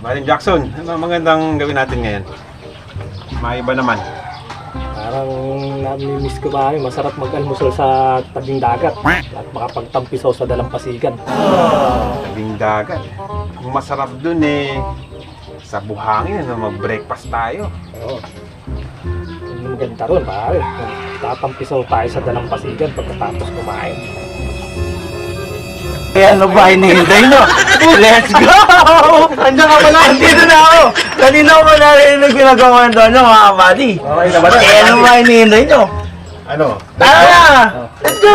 Maring Jackson, ano magandang gawin natin ngayon? Maiba naman. Parang nami-miss ko ba, masarap mag-almusal sa tabing dagat at makapagtampisaw sa dalampasigan. Tabing dagat. Ang masarap dun eh. Sa buhangin, mag-breakfast tayo. Oo. Ang maganda ron, pare. Tatampisaw tayo sa dalampasigan pagkatapos kumain. Kaya ano ba hinihintay nyo? Let's go! Andiyan ka pala! Andito na ako! Kanina ko pa narinig pinagawa doon nyo mga buddy. Okay na ba? Kaya ano ba hinihintay nyo? Ano? Tara na! Let's go!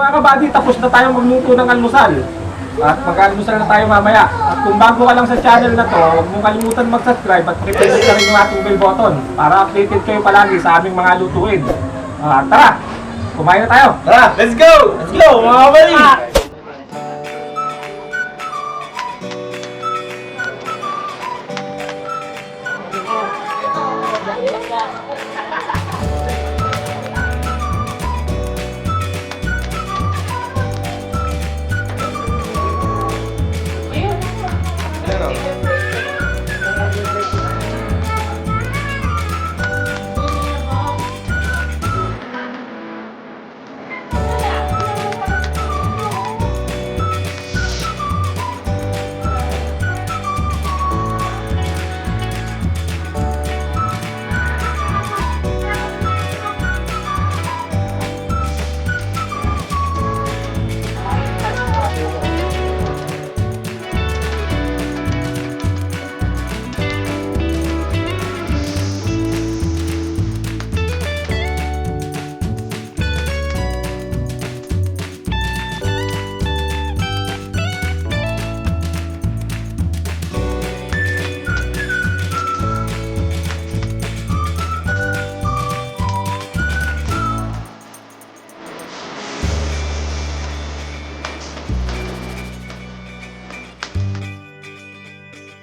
Mga kabady, tapos na tayong magluto ng almusal. At mag-almusal na tayo mamaya. At kung bago ka lang sa channel na to, huwag mong kalimutan mag-subscribe at click na rin yung ating bell button para updated kayo palagi sa aming mga lutuin. Tara! Kumain na tayo! Tara, let's go! Let's go, mga kabady!